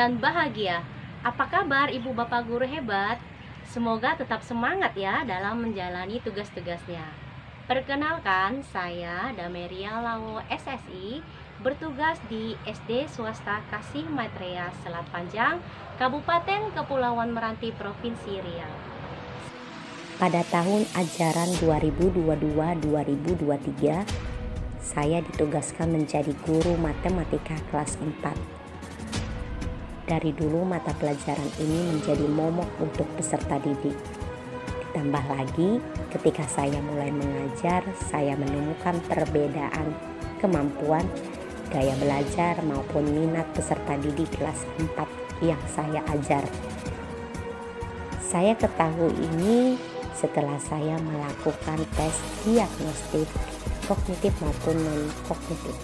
dan bahagia. Apa kabar Ibu Bapak Guru hebat? Semoga tetap semangat ya dalam menjalani tugas-tugasnya. Perkenalkan, saya Dameria Lawo SSI, bertugas di SD Swasta Kasih Maitreya Selat Panjang, Kabupaten Kepulauan Meranti, Provinsi Riau. Pada tahun ajaran 2022-2023, saya ditugaskan menjadi guru matematika kelas 4. Dari dulu mata pelajaran ini menjadi momok untuk peserta didik. Ditambah lagi, ketika saya mulai mengajar, saya menemukan perbedaan kemampuan, gaya belajar maupun minat peserta didik kelas 4 yang saya ajar. Saya ketahui ini setelah saya melakukan tes diagnostik kognitif maupun non-kognitif.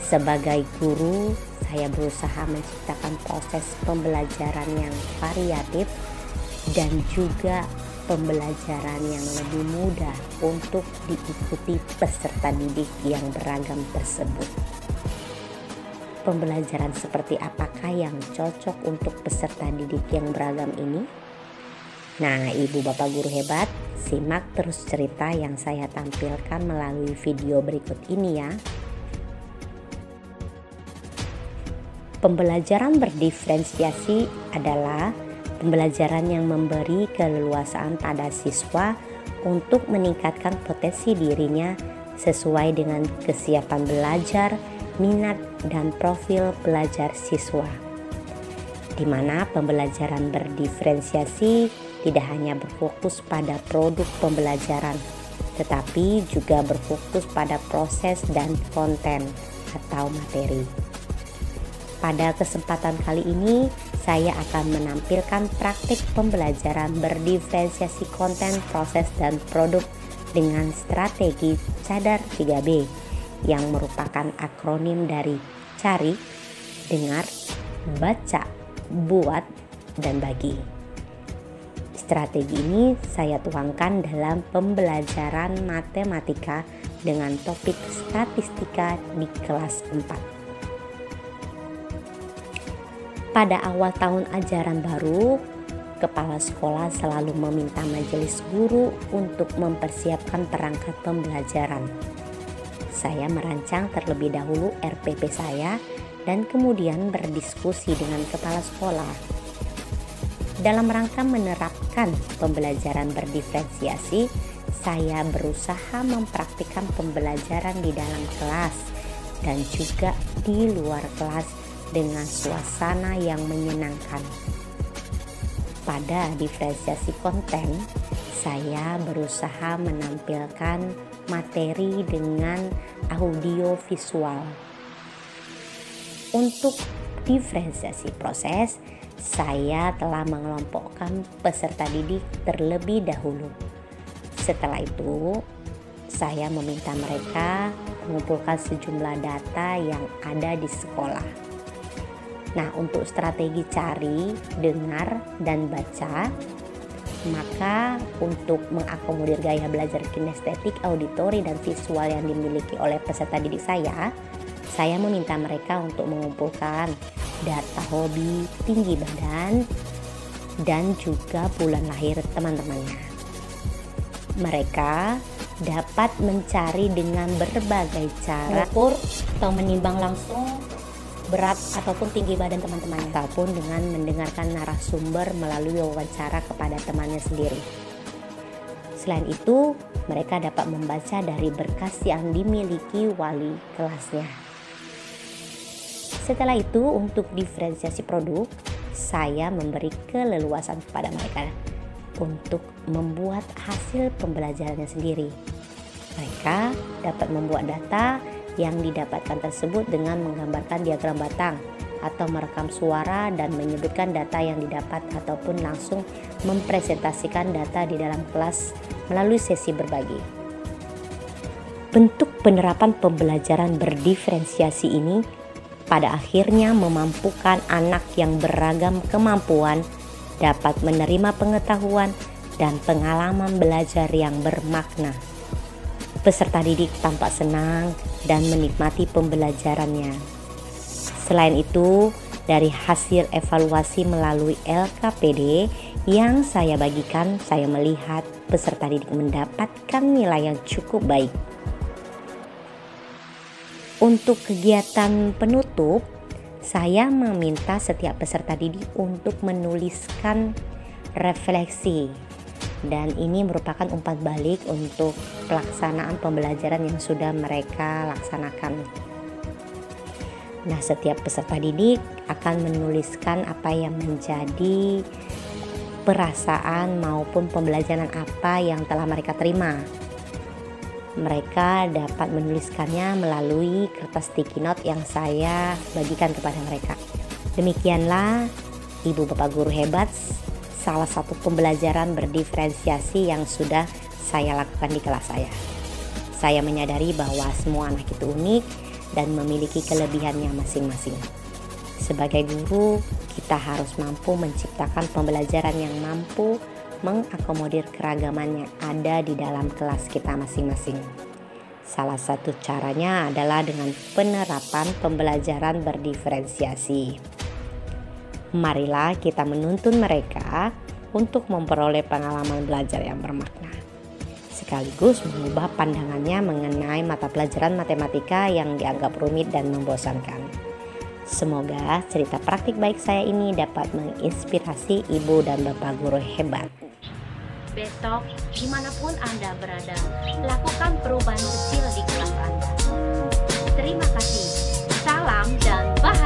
Sebagai guru, saya berusaha menciptakan proses pembelajaran yang variatif dan juga pembelajaran yang lebih mudah untuk diikuti peserta didik yang beragam tersebut. Pembelajaran seperti apakah yang cocok untuk peserta didik yang beragam ini? Nah, Ibu Bapak Guru hebat, simak terus cerita yang saya tampilkan melalui video berikut ini ya. Pembelajaran berdiferensiasi adalah pembelajaran yang memberi keleluasaan pada siswa untuk meningkatkan potensi dirinya sesuai dengan kesiapan belajar, minat, dan profil belajar siswa. Di mana pembelajaran berdiferensiasi tidak hanya berfokus pada produk pembelajaran, tetapi juga berfokus pada proses dan konten atau materi. Pada kesempatan kali ini, saya akan menampilkan praktik pembelajaran berdiferensiasi konten, proses, dan produk dengan strategi CADAR 3B yang merupakan akronim dari cari, dengar, baca, buat, dan bagi. Strategi ini saya tuangkan dalam pembelajaran matematika dengan topik statistika di kelas 4. Pada awal tahun ajaran baru, kepala sekolah selalu meminta majelis guru untuk mempersiapkan perangkat pembelajaran. Saya merancang terlebih dahulu RPP saya dan kemudian berdiskusi dengan kepala sekolah. Dalam rangka menerapkan pembelajaran berdiferensiasi, saya berusaha mempraktikkan pembelajaran di dalam kelas dan juga di luar kelas dengan suasana yang menyenangkan. Pada diferensiasi konten, saya berusaha menampilkan materi dengan audio visual. Untuk diferensiasi proses, saya telah mengelompokkan peserta didik terlebih dahulu. Setelah itu, saya meminta mereka mengumpulkan sejumlah data yang ada di sekolah. Nah, untuk strategi cari, dengar, dan baca, maka untuk mengakomodir gaya belajar kinestetik, auditori, dan visual yang dimiliki oleh peserta didik saya meminta mereka untuk mengumpulkan data hobi, tinggi badan, dan juga bulan lahir teman-temannya. Mereka dapat mencari dengan berbagai cara, mengukur atau menimbang langsung berat ataupun tinggi badan teman-teman, ataupun dengan mendengarkan narasumber melalui wawancara kepada temannya sendiri. Selain itu, mereka dapat membaca dari berkas yang dimiliki wali kelasnya. Setelah itu, untuk diferensiasi produk, saya memberi keleluasan kepada mereka untuk membuat hasil pembelajarannya sendiri. Mereka dapat membuat data yang didapatkan tersebut dengan menggambarkan diagram batang atau merekam suara dan menyebutkan data yang didapat ataupun langsung mempresentasikan data di dalam kelas melalui sesi berbagi. Bentuk penerapan pembelajaran berdiferensiasi ini pada akhirnya memampukan anak yang beragam kemampuan dapat menerima pengetahuan dan pengalaman belajar yang bermakna. Peserta didik tampak senang dan menikmati pembelajarannya. Selain itu, Dari hasil evaluasi melalui LKPD yang saya bagikan, saya melihat peserta didik mendapatkan nilai yang cukup baik. Untuk kegiatan penutup, saya meminta setiap peserta didik untuk menuliskan refleksi, dan ini merupakan umpan balik untuk pelaksanaan pembelajaran yang sudah mereka laksanakan. Nah, setiap peserta didik akan menuliskan apa yang menjadi perasaan maupun pembelajaran apa yang telah mereka terima. Mereka dapat menuliskannya melalui kertas sticky note yang saya bagikan kepada mereka. Demikianlah Ibu Bapak Guru Hebat, salah satu pembelajaran berdiferensiasi yang sudah saya lakukan di kelas saya. Saya menyadari bahwa semua anak itu unik dan memiliki kelebihannya masing-masing. Sebagai guru, kita harus mampu menciptakan pembelajaran yang mampu mengakomodir keragaman yang ada di dalam kelas kita masing-masing. Salah satu caranya adalah dengan penerapan pembelajaran berdiferensiasi. Marilah kita menuntun mereka untuk memperoleh pengalaman belajar yang bermakna, sekaligus mengubah pandangannya mengenai mata pelajaran matematika yang dianggap rumit dan membosankan. Semoga cerita praktik baik saya ini dapat menginspirasi ibu dan bapak guru hebat. Besok, dimanapun Anda berada, lakukan perubahan kecil di kelas Anda. Terima kasih. Salam dan bahagia.